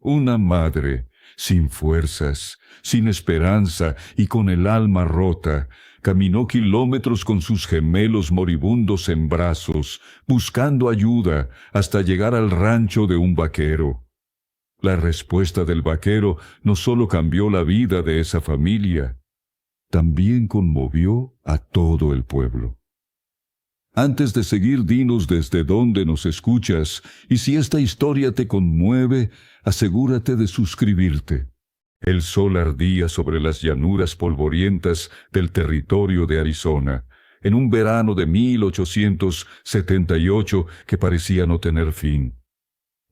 Una madre, sin fuerzas, sin esperanza y con el alma rota, caminó kilómetros con sus gemelos moribundos en brazos, buscando ayuda hasta llegar al rancho de un vaquero. La respuesta del vaquero no solo cambió la vida de esa familia, también conmovió a todo el pueblo. Antes de seguir, dinos desde dónde nos escuchas, y si esta historia te conmueve, asegúrate de suscribirte. El sol ardía sobre las llanuras polvorientas del territorio de Arizona, en un verano de 1878 que parecía no tener fin.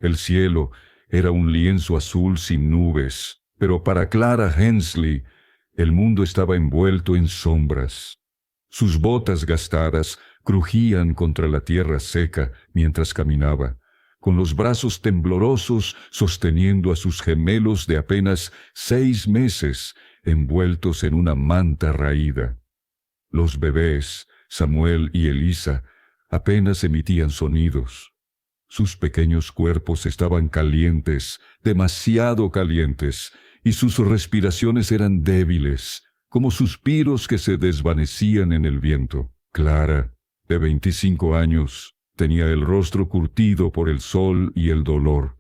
El cielo era un lienzo azul sin nubes, pero para Clara Hensley, el mundo estaba envuelto en sombras. Sus botas gastadas crujían contra la tierra seca mientras caminaba, con los brazos temblorosos sosteniendo a sus gemelos de apenas 6 meses envueltos en una manta raída. Los bebés, Samuel y Elisa, apenas emitían sonidos. Sus pequeños cuerpos estaban calientes, demasiado calientes, y sus respiraciones eran débiles, como suspiros que se desvanecían en el viento. Clara, de 25 años, tenía el rostro curtido por el sol y el dolor.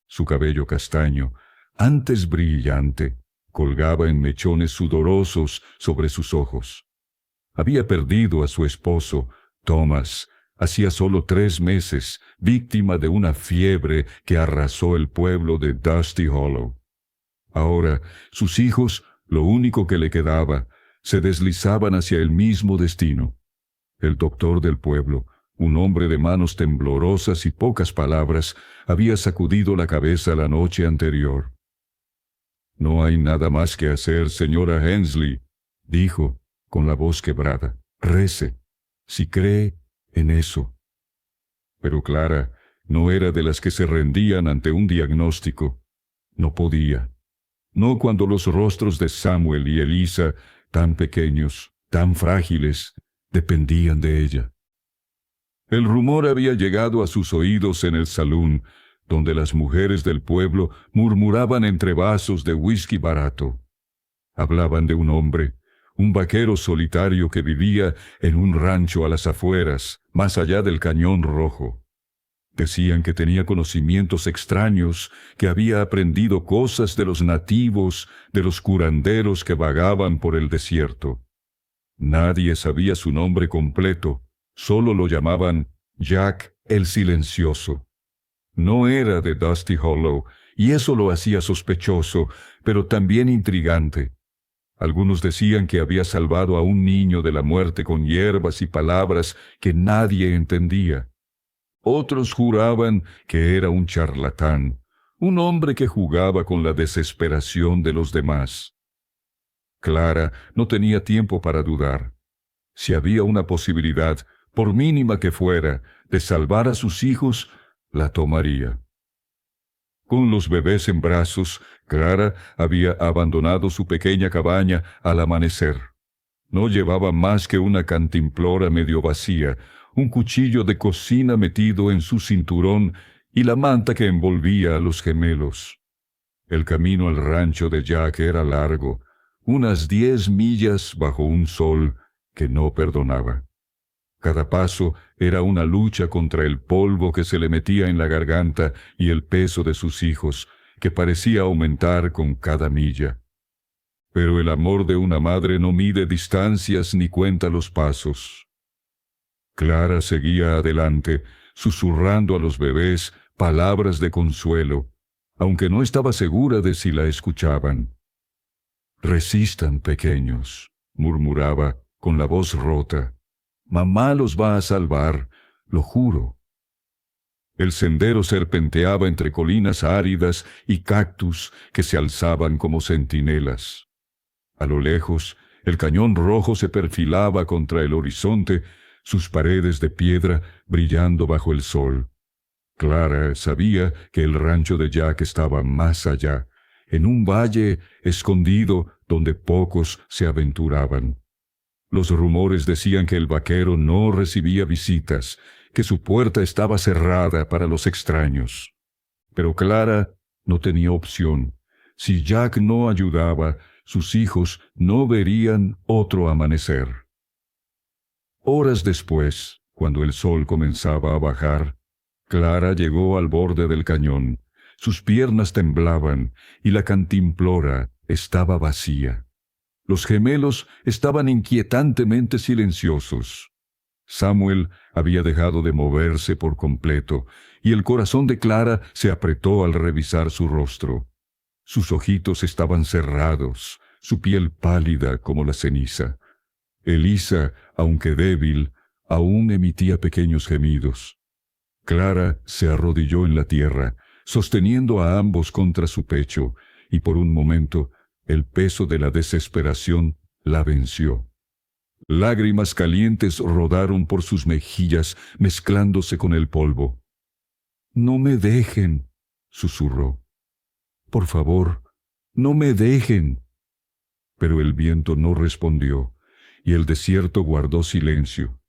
Su cabello castaño, antes brillante, colgaba en mechones sudorosos sobre sus ojos. Había perdido a su esposo, Thomas, hacía solo 3 meses, víctima de una fiebre que arrasó el pueblo de Dusty Hollow. Ahora, sus hijos, lo único que le quedaba, se deslizaban hacia el mismo destino. El doctor del pueblo, un hombre de manos temblorosas y pocas palabras, había sacudido la cabeza la noche anterior. «No hay nada más que hacer, señora Hensley», dijo, con la voz quebrada. «Rece, si cree en eso». Pero Clara no era de las que se rendían ante un diagnóstico. No podía. No cuando los rostros de Samuel y Elisa, tan pequeños, tan frágiles, dependían de ella. El rumor había llegado a sus oídos en el salón, donde las mujeres del pueblo murmuraban entre vasos de whisky barato. Hablaban de un hombre, un vaquero solitario que vivía en un rancho a las afueras, más allá del Cañón Rojo. Decían que tenía conocimientos extraños, que había aprendido cosas de los nativos, de los curanderos que vagaban por el desierto. Nadie sabía su nombre completo, solo lo llamaban Jack el Silencioso. No era de Dusty Hollow, y eso lo hacía sospechoso, pero también intrigante. Algunos decían que había salvado a un niño de la muerte con hierbas y palabras que nadie entendía. Otros juraban que era un charlatán, un hombre que jugaba con la desesperación de los demás. Clara no tenía tiempo para dudar. Si había una posibilidad, por mínima que fuera, de salvar a sus hijos, la tomaría. Con los bebés en brazos, Clara había abandonado su pequeña cabaña al amanecer. No llevaba más que una cantimplora medio vacía, un cuchillo de cocina metido en su cinturón y la manta que envolvía a los gemelos. El camino al rancho de Jack era largo, unas 10 millas bajo un sol que no perdonaba. Cada paso era una lucha contra el polvo que se le metía en la garganta y el peso de sus hijos, que parecía aumentar con cada milla. Pero el amor de una madre no mide distancias ni cuenta los pasos. Clara seguía adelante, susurrando a los bebés palabras de consuelo, aunque no estaba segura de si la escuchaban. «Resistan, pequeños», murmuraba con la voz rota. «Mamá los va a salvar, lo juro». El sendero serpenteaba entre colinas áridas y cactus que se alzaban como centinelas. A lo lejos, el Cañón Rojo se perfilaba contra el horizonte, sus paredes de piedra brillando bajo el sol. Clara sabía que el rancho de Jack estaba más allá, en un valle escondido donde pocos se aventuraban. Los rumores decían que el vaquero no recibía visitas, que su puerta estaba cerrada para los extraños. Pero Clara No tenía opción. Si Jack no ayudaba, sus hijos no verían otro amanecer. Horas después, cuando el sol comenzaba a bajar, Clara llegó al borde del cañón. Sus piernas temblaban y la cantimplora estaba vacía. Los gemelos estaban inquietantemente silenciosos. Samuel había dejado de moverse por completo, y el corazón de Clara se apretó al revisar su rostro. Sus ojitos estaban cerrados, su piel pálida como la ceniza. Elisa, aunque débil, aún emitía pequeños gemidos. Clara se arrodilló en la tierra, sosteniendo a ambos contra su pecho, y por un momento el peso de la desesperación la venció. Lágrimas calientes rodaron por sus mejillas, mezclándose con el polvo. «No me dejen», susurró. «Por favor, no me dejen». Pero el viento no respondió, y el desierto guardó silencio.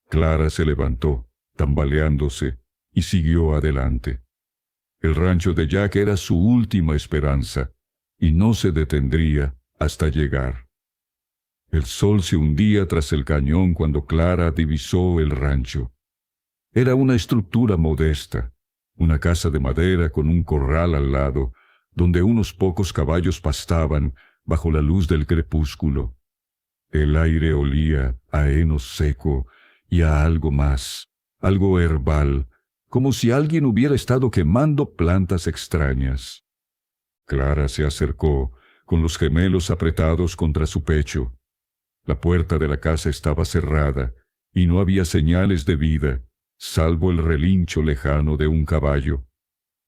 Clara se levantó, tambaleándose, y siguió adelante. El rancho de Jack era su última esperanza, y no se detendría hasta llegar. El sol se hundía tras el cañón cuando Clara divisó el rancho. Era una estructura modesta, una casa de madera con un corral al lado, donde unos pocos caballos pastaban bajo la luz del crepúsculo. El aire olía a heno seco y a algo más, algo herbal, como si alguien hubiera estado quemando plantas extrañas. Clara se acercó, con los gemelos apretados contra su pecho. La puerta de la casa estaba cerrada, y no había señales de vida, salvo el relincho lejano de un caballo.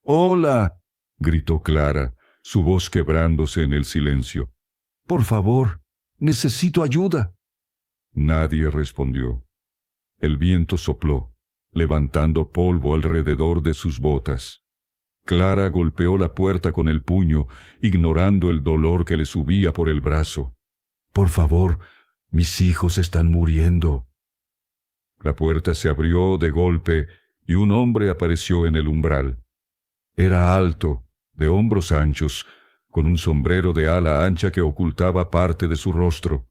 «¡Hola!», gritó Clara, su voz quebrándose en el silencio. «Por favor, necesito ayuda». Nadie respondió. El viento sopló, levantando polvo alrededor de sus botas. Clara golpeó la puerta con el puño, ignorando el dolor que le subía por el brazo. «Por favor, mis hijos están muriendo». La puerta se abrió de golpe y un hombre apareció en el umbral. Era alto, de hombros anchos, con un sombrero de ala ancha que ocultaba parte de su rostro.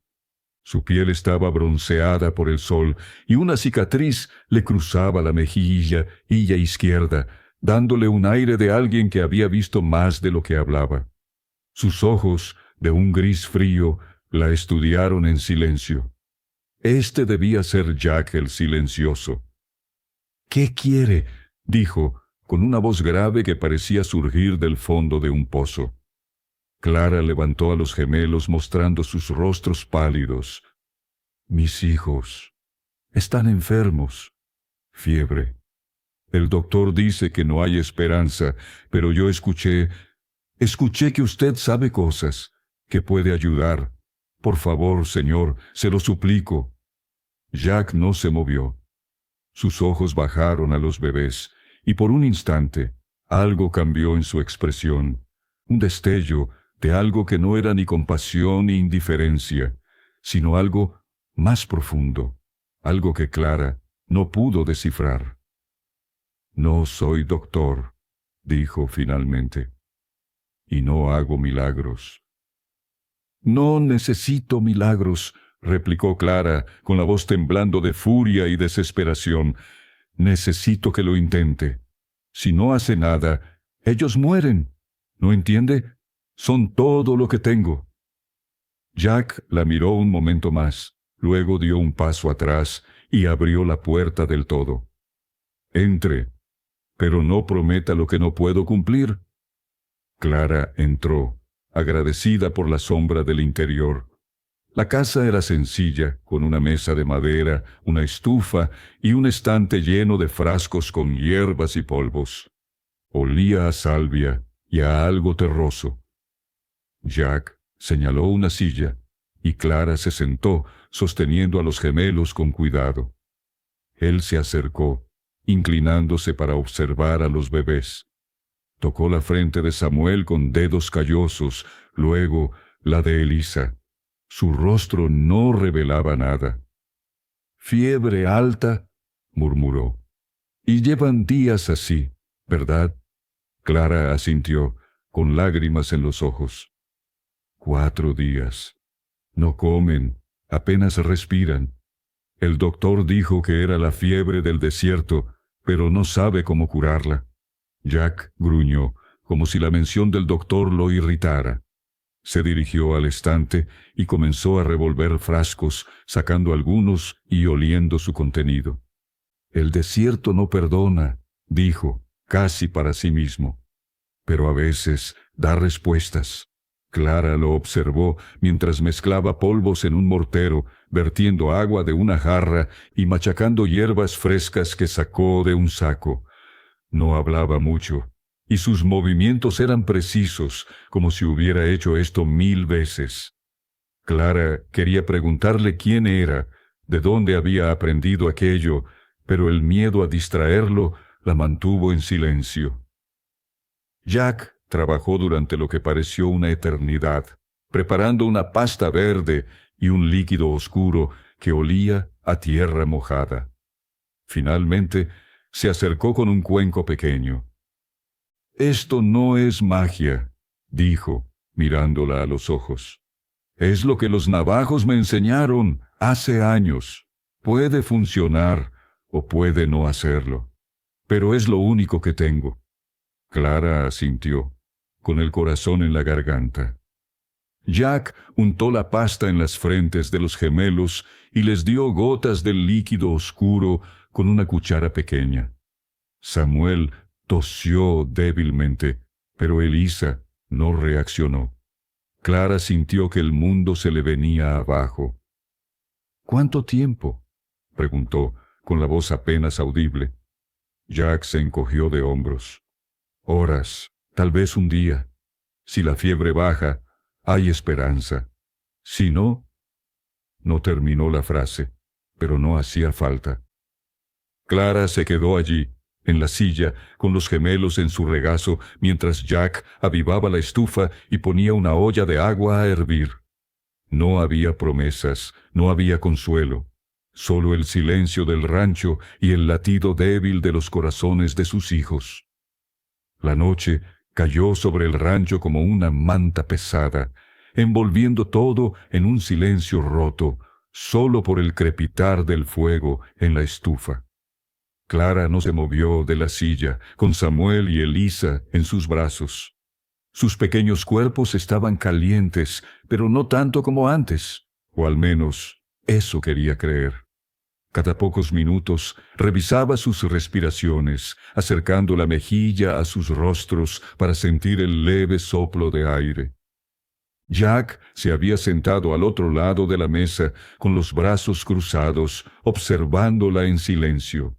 Su piel estaba bronceada por el sol y una cicatriz le cruzaba la mejilla izquierda, dándole un aire de alguien que había visto más de lo que hablaba. Sus ojos, de un gris frío, la estudiaron en silencio. Este debía ser Jack el silencioso. «¿Qué quiere?», dijo, con una voz grave que parecía surgir del fondo de un pozo. Clara levantó a los gemelos mostrando sus rostros pálidos. «Mis hijos están enfermos. Fiebre. El doctor dice que no hay esperanza, pero yo escuché que usted sabe cosas, que puede ayudar. Por favor, señor, se lo suplico». Jack no se movió. Sus ojos bajaron a los bebés, y por un instante algo cambió en su expresión, un destello de algo que no era ni compasión ni indiferencia, sino algo más profundo, algo que Clara no pudo descifrar. «No soy doctor», dijo finalmente, «y no hago milagros». «No necesito milagros», replicó Clara, con la voz temblando de furia y desesperación. «Necesito que lo intente. Si no hace nada, ellos mueren. ¿No entiende? Son todo lo que tengo». Jack la miró un momento más, luego dio un paso atrás y abrió la puerta del todo. «Entre, pero no prometa lo que no puedo cumplir». Clara entró, agradecida por la sombra del interior. La casa era sencilla, con una mesa de madera, una estufa y un estante lleno de frascos con hierbas y polvos. Olía a salvia y a algo terroso. Jack señaló una silla, y Clara se sentó, sosteniendo a los gemelos con cuidado. Él se acercó, inclinándose para observar a los bebés. Tocó la frente de Samuel con dedos callosos, luego la de Elisa. Su rostro no revelaba nada. «Fiebre alta», murmuró. «Y llevan días así, ¿verdad? Clara asintió, con lágrimas en los ojos. 4 días. No comen, apenas respiran. El doctor dijo que era la fiebre del desierto, pero no sabe cómo curarla. Jack gruñó, como si la mención del doctor lo irritara. Se dirigió al estante y comenzó a revolver frascos, sacando algunos y oliendo su contenido. El desierto no perdona, dijo, casi para sí mismo. Pero a veces da respuestas. Clara lo observó mientras mezclaba polvos en un mortero, vertiendo agua de una jarra y machacando hierbas frescas que sacó de un saco. No hablaba mucho, y sus movimientos eran precisos, como si hubiera hecho esto 1000 veces. Clara quería preguntarle quién era, de dónde había aprendido aquello, pero el miedo a distraerlo la mantuvo en silencio. Jack trabajó durante lo que pareció una eternidad, preparando una pasta verde y un líquido oscuro que olía a tierra mojada. Finalmente, se acercó con un cuenco pequeño. «Esto no es magia», dijo, mirándola a los ojos. «Es lo que los navajos me enseñaron hace años. Puede funcionar o puede no hacerlo, pero es lo único que tengo». Clara asintió, con el corazón en la garganta. Jack untó la pasta en las frentes de los gemelos y les dio gotas del líquido oscuro con una cuchara pequeña. Samuel tosió débilmente, pero Elisa no reaccionó. Clara sintió que el mundo se le venía abajo. «¿Cuánto tiempo?», preguntó, con la voz apenas audible. Jack se encogió de hombros. «Horas, tal vez un día. Si la fiebre baja, hay esperanza. Si no...» No terminó la frase, pero no hacía falta. Clara se quedó allí, en la silla, con los gemelos en su regazo, mientras Jack avivaba la estufa y ponía una olla de agua a hervir. No había promesas, no había consuelo, solo el silencio del rancho y el latido débil de los corazones de sus hijos. La noche cayó sobre el rancho como una manta pesada, envolviendo todo en un silencio roto, solo por el crepitar del fuego en la estufa. Clara no se movió de la silla, con Samuel y Elisa en sus brazos. Sus pequeños cuerpos estaban calientes, pero no tanto como antes, o al menos eso quería creer. Cada pocos minutos revisaba sus respiraciones, acercando la mejilla a sus rostros para sentir el leve soplo de aire. Jack se había sentado al otro lado de la mesa, con los brazos cruzados, observándola en silencio.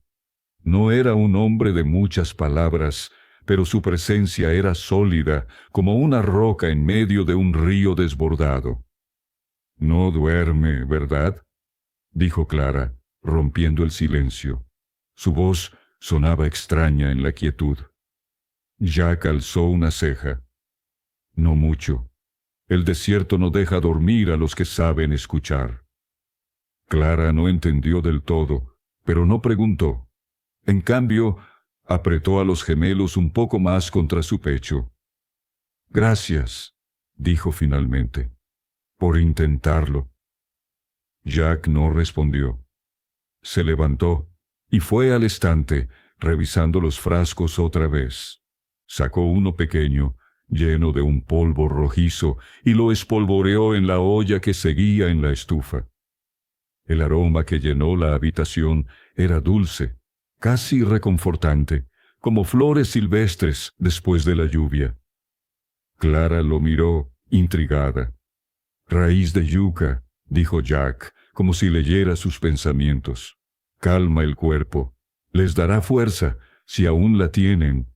No era un hombre de muchas palabras, pero su presencia era sólida, como una roca en medio de un río desbordado. «No duerme, ¿verdad?», dijo Clara, rompiendo el silencio. Su voz sonaba extraña en la quietud. Jack alzó una ceja. «No mucho. El desierto no deja dormir a los que saben escuchar». Clara no entendió del todo, pero no preguntó. En cambio, apretó a los gemelos un poco más contra su pecho. «Gracias», dijo finalmente, «por intentarlo». Jack no respondió. Se levantó y fue al estante, revisando los frascos otra vez. Sacó uno pequeño, lleno de un polvo rojizo, y lo espolvoreó en la olla que seguía en la estufa. El aroma que llenó la habitación era dulce, casi reconfortante, como flores silvestres después de la lluvia. Clara lo miró, intrigada. «Raíz de yuca», dijo Jack, como si leyera sus pensamientos. «Calma el cuerpo. Les dará fuerza, si aún la tienen».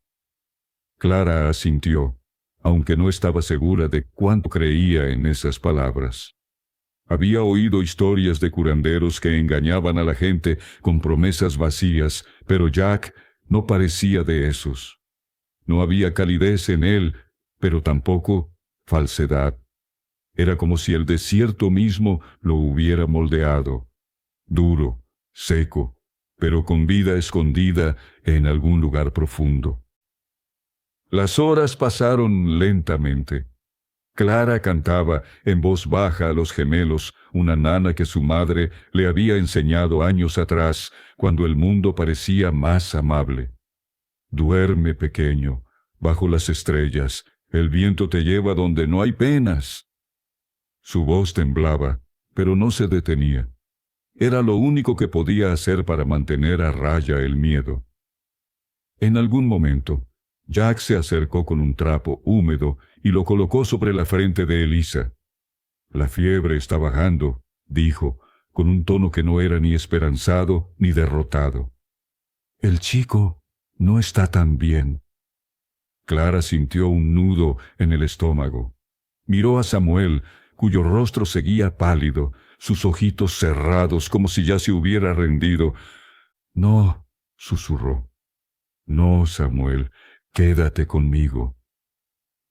Clara asintió, aunque no estaba segura de cuánto creía en esas palabras. Había oído historias de curanderos que engañaban a la gente con promesas vacías, pero Jack no parecía de esos. No había calidez en él, pero tampoco falsedad. Era como si el desierto mismo lo hubiera moldeado. Duro, seco, pero con vida escondida en algún lugar profundo. Las horas pasaron lentamente. Clara cantaba en voz baja a los gemelos una nana que su madre le había enseñado años atrás, cuando el mundo parecía más amable. Duerme, pequeño, bajo las estrellas, el viento te lleva donde no hay penas. Su voz temblaba, pero no se detenía. Era lo único que podía hacer para mantener a raya el miedo. En algún momento, Jack se acercó con un trapo húmedo y lo colocó sobre la frente de Elisa. La fiebre está bajando, dijo, con un tono que no era ni esperanzado ni derrotado. El chico no está tan bien. Clara sintió un nudo en el estómago. Miró a Samuel, cuyo rostro seguía pálido, sus ojitos cerrados como si ya se hubiera rendido. No, susurró. No, Samuel, quédate conmigo.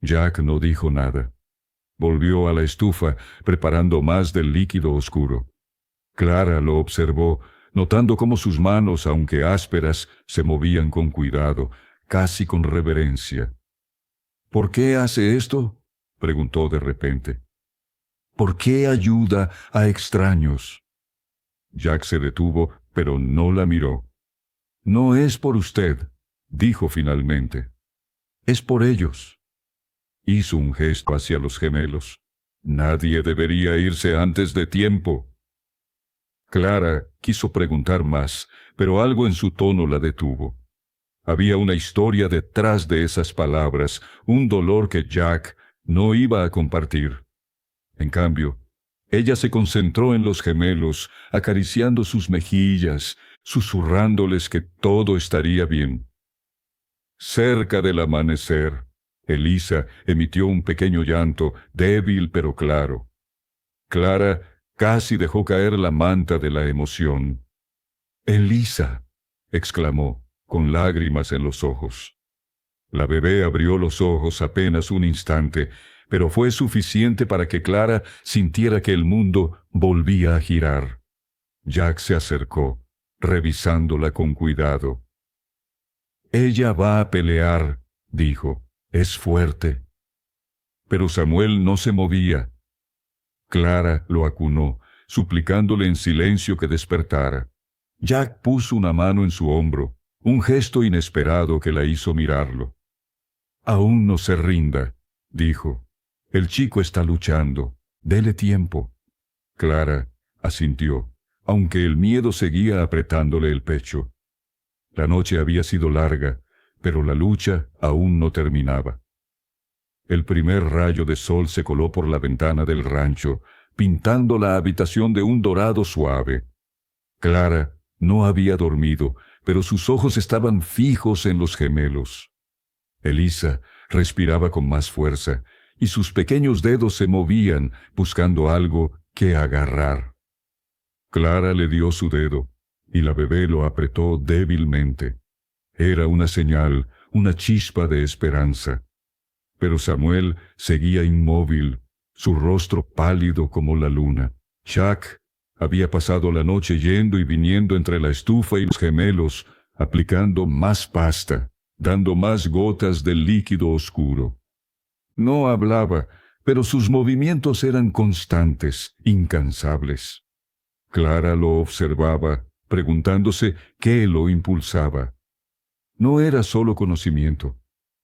Jack no dijo nada. Volvió a la estufa, preparando más del líquido oscuro. Clara lo observó, notando cómo sus manos, aunque ásperas, se movían con cuidado, casi con reverencia. ¿Por qué hace esto?, preguntó de repente. ¿Por qué ayuda a extraños? Jack se detuvo, pero no la miró. No es por usted, dijo finalmente. Es por ellos. Hizo un gesto hacia los gemelos. Nadie debería irse antes de tiempo. Clara quiso preguntar más, pero algo en su tono la detuvo. Había una historia detrás de esas palabras, un dolor que Jack no iba a compartir. En cambio, ella se concentró en los gemelos, acariciando sus mejillas, susurrándoles que todo estaría bien. Cerca del amanecer, Elisa emitió un pequeño llanto, débil pero claro. Clara casi dejó caer la manta de la emoción. «Elisa», exclamó, con lágrimas en los ojos. La bebé abrió los ojos apenas un instante, pero fue suficiente para que Clara sintiera que el mundo volvía a girar. Jack se acercó, revisándola con cuidado. «Ella va a pelear», dijo. «Es fuerte». Pero Samuel no se movía. Clara lo acunó, suplicándole en silencio que despertara. Jack puso una mano en su hombro, un gesto inesperado que la hizo mirarlo. «Aún no se rinda», dijo. «El chico está luchando. Dele tiempo». Clara asintió, aunque el miedo seguía apretándole el pecho. La noche había sido larga, pero la lucha aún no terminaba. El primer rayo de sol se coló por la ventana del rancho, pintando la habitación de un dorado suave. Clara no había dormido, pero sus ojos estaban fijos en los gemelos. Elisa respiraba con más fuerza, y sus pequeños dedos se movían buscando algo que agarrar. Clara le dio su dedo, y la bebé lo apretó débilmente. Era una señal, una chispa de esperanza. Pero Samuel seguía inmóvil, su rostro pálido como la luna. Jack había pasado la noche yendo y viniendo entre la estufa y los gemelos, aplicando más pasta, dando más gotas del líquido oscuro. No hablaba, pero sus movimientos eran constantes, incansables. Clara lo observaba, preguntándose qué lo impulsaba. No era solo conocimiento.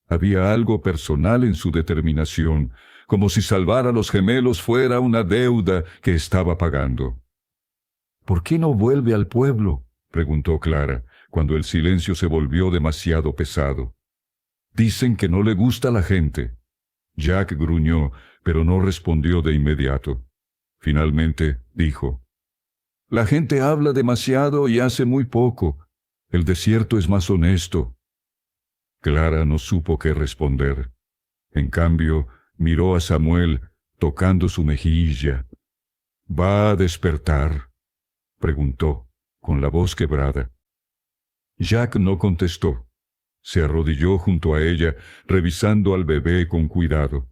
Había algo personal en su determinación, como si salvar a los gemelos fuera una deuda que estaba pagando. «¿Por qué no vuelve al pueblo?», preguntó Clara, cuando el silencio se volvió demasiado pesado. «Dicen que no le gusta la gente». Jack gruñó, pero no respondió de inmediato. Finalmente dijo: «La gente habla demasiado y hace muy poco. El desierto es más honesto». Clara no supo qué responder. En cambio, miró a Samuel, tocando su mejilla. «¿Va a despertar?», preguntó, con la voz quebrada. Jack no contestó. Se arrodilló junto a ella, revisando al bebé con cuidado.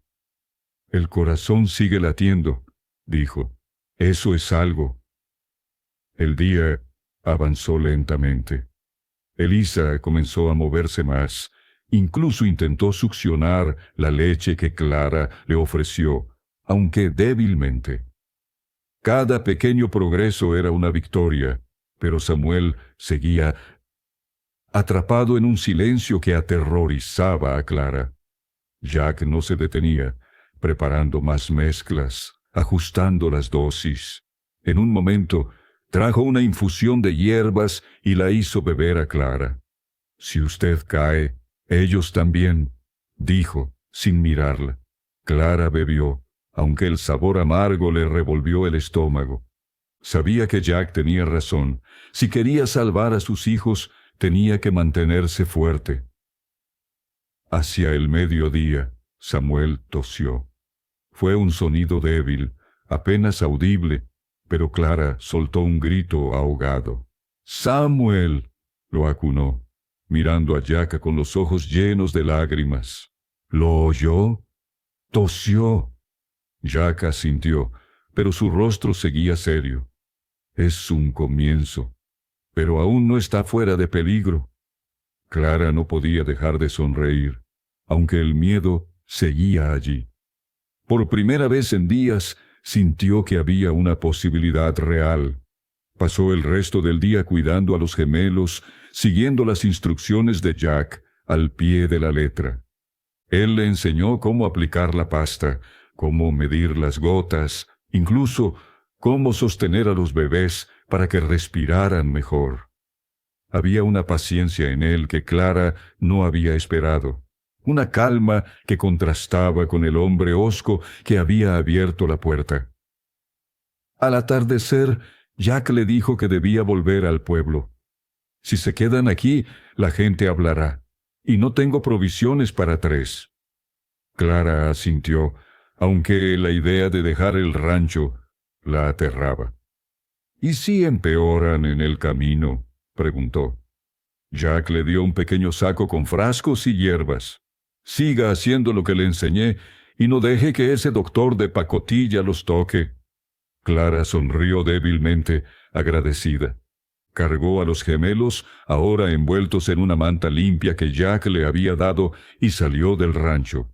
«El corazón sigue latiendo», dijo. «Eso es algo». El día avanzó lentamente. Elisa comenzó a moverse más, Incluso intentó succionar la leche que Clara le ofreció, aunque débilmente. Cada pequeño progreso era una victoria, pero Samuel seguía atrapado en un silencio que aterrorizaba a Clara. Jack no se detenía, preparando más mezclas, ajustando las dosis. En un momento, trajo una infusión de hierbas y la hizo beber a Clara. «Si usted cae, ellos también», dijo, sin mirarla. Clara bebió, aunque el sabor amargo le revolvió el estómago. Sabía que Jack tenía razón. Si quería salvar a sus hijos, tenía que mantenerse fuerte. Hacia el mediodía, Samuel tosió. Fue un sonido débil, apenas audible, pero Clara soltó un grito ahogado. «¡Samuel!», lo acunó, mirando a Jack con los ojos llenos de lágrimas. «¿Lo oyó?». «Tosió». Jack asintió, pero su rostro seguía serio. «Es un comienzo, pero aún no está fuera de peligro». Clara no podía dejar de sonreír, aunque el miedo seguía allí. Por primera vez en días sintió que había una posibilidad real. Pasó el resto del día cuidando a los gemelos, siguiendo las instrucciones de Jack al pie de la letra. Él le enseñó cómo aplicar la pasta, cómo medir las gotas, incluso cómo sostener a los bebés para que respiraran mejor. Había una paciencia en él que Clara no había esperado, una calma que contrastaba con el hombre hosco que había abierto la puerta. Al atardecer, Jack le dijo que debía volver al pueblo. «Si se quedan aquí, la gente hablará, y no tengo provisiones para 3». Clara asintió, aunque la idea de dejar el rancho la aterraba. «¿Y si empeoran en el camino?», preguntó. Jack le dio un pequeño saco con frascos y hierbas. «Siga haciendo lo que le enseñé y no deje que ese doctor de pacotilla los toque». Clara sonrió débilmente, agradecida. Cargó a los gemelos, ahora envueltos en una manta limpia que Jack le había dado, y salió del rancho.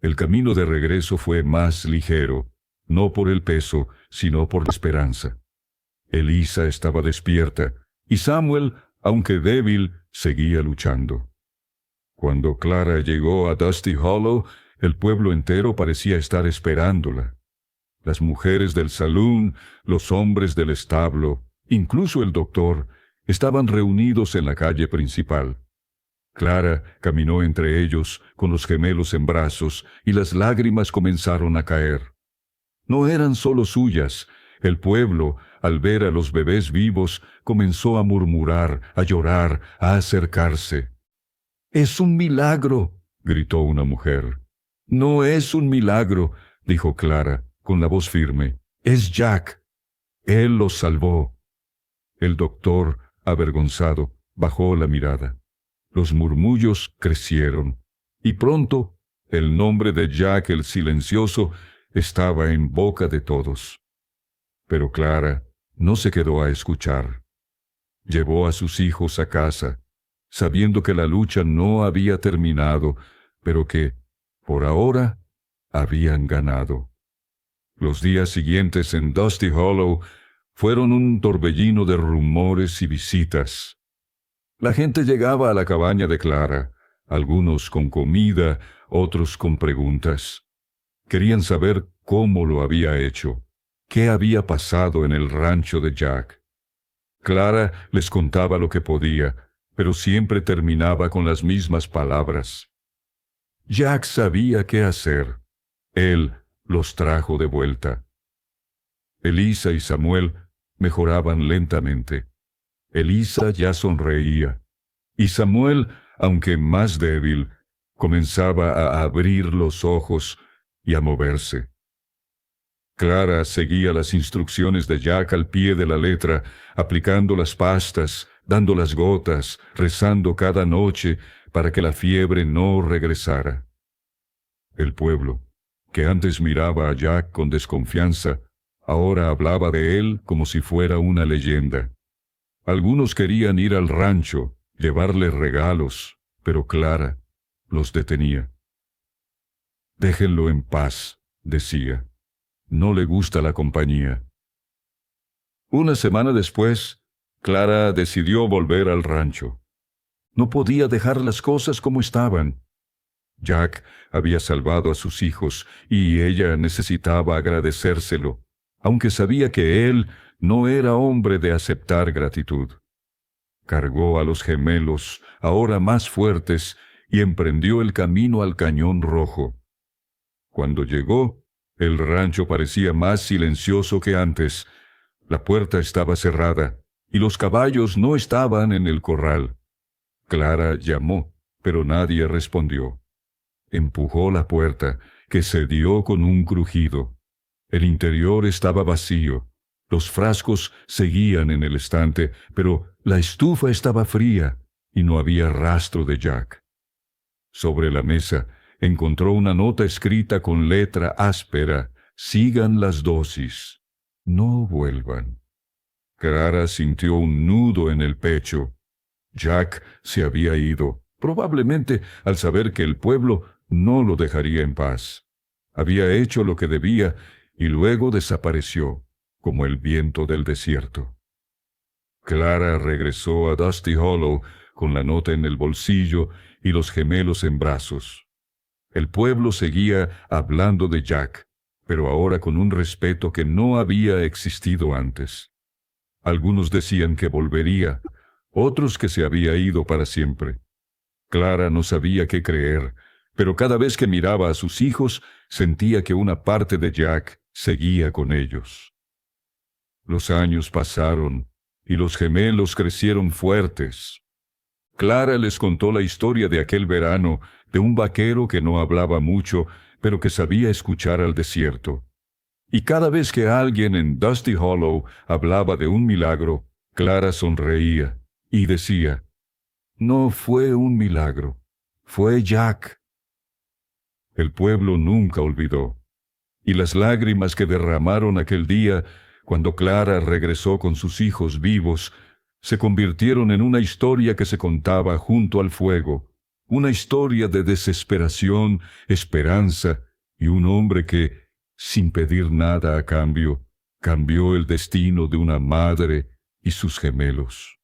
El camino de regreso fue más ligero, no por el peso, sino por la esperanza. Elisa estaba despierta, y Samuel, aunque débil, seguía luchando. Cuando Clara llegó a Dusty Hollow, el pueblo entero parecía estar esperándola. Las mujeres del salón, los hombres del establo, incluso el doctor, estaban reunidos en la calle principal. Clara caminó entre ellos, con los gemelos en brazos, y las lágrimas comenzaron a caer. No eran solo suyas. El pueblo, al ver a los bebés vivos, comenzó a murmurar, a llorar, a acercarse. «¡Es un milagro!», gritó una mujer. «No es un milagro», dijo Clara, con la voz firme. «Es Jack. Él los salvó». El doctor, avergonzado, bajó la mirada. Los murmullos crecieron, y pronto el nombre de Jack el Silencioso estaba en boca de todos. Pero Clara no se quedó a escuchar. Llevó a sus hijos a casa, sabiendo que la lucha no había terminado, pero que, por ahora, habían ganado. Los días siguientes en Dusty Hollow fueron un torbellino de rumores y visitas. La gente llegaba a la cabaña de Clara, algunos con comida, otros con preguntas. Querían saber cómo lo había hecho, qué había pasado en el rancho de Jack. Clara les contaba lo que podía, pero siempre terminaba con las mismas palabras. Jack sabía qué hacer. Él los trajo de vuelta. Elisa y Samuel mejoraban lentamente. Elisa ya sonreía, y Samuel, aunque más débil, comenzaba a abrir los ojos y a moverse. Clara seguía las instrucciones de Jack al pie de la letra, aplicando las pastas, dando las gotas, rezando cada noche para que la fiebre no regresara. El pueblo, que antes miraba a Jack con desconfianza, ahora hablaba de él como si fuera una leyenda. Algunos querían ir al rancho, llevarle regalos, pero Clara los detenía. «Déjenlo en paz», decía. «No le gusta la compañía». Una semana después, Clara decidió volver al rancho. No podía dejar las cosas como estaban. Jack había salvado a sus hijos y ella necesitaba agradecérselo, aunque sabía que él no era hombre de aceptar gratitud. Cargó a los gemelos, ahora más fuertes, y emprendió el camino al Cañón Rojo. Cuando llegó, el rancho parecía más silencioso que antes. La puerta estaba cerrada y los caballos no estaban en el corral. Clara llamó, pero nadie respondió. Empujó la puerta, que cedió con un crujido. El interior estaba vacío. Los frascos seguían en el estante, pero la estufa estaba fría y no había rastro de Jack. Sobre la mesa encontró una nota escrita con letra áspera: «Sigan las dosis. No vuelvan». Clara sintió un nudo en el pecho. Jack se había ido, probablemente al saber que el pueblo no lo dejaría en paz. Había hecho lo que debía y luego desapareció, como el viento del desierto. Clara regresó a Dusty Hollow con la nota en el bolsillo y los gemelos en brazos. El pueblo seguía hablando de Jack, pero ahora con un respeto que no había existido antes. Algunos decían que volvería, otros que se había ido para siempre. Clara no sabía qué creer, pero cada vez que miraba a sus hijos, sentía que una parte de Jack seguía con ellos. Los años pasaron y los gemelos crecieron fuertes. Clara les contó la historia de aquel verano, de un vaquero que no hablaba mucho, pero que sabía escuchar al desierto. Y cada vez que alguien en Dusty Hollow hablaba de un milagro, Clara sonreía y decía: «No fue un milagro, fue Jack». El pueblo nunca olvidó, y las lágrimas que derramaron aquel día, cuando Clara regresó con sus hijos vivos, se convirtieron en una historia que se contaba junto al fuego, una historia de desesperación, esperanza y un hombre que, sin pedir nada a cambio, cambió el destino de una madre y sus gemelos.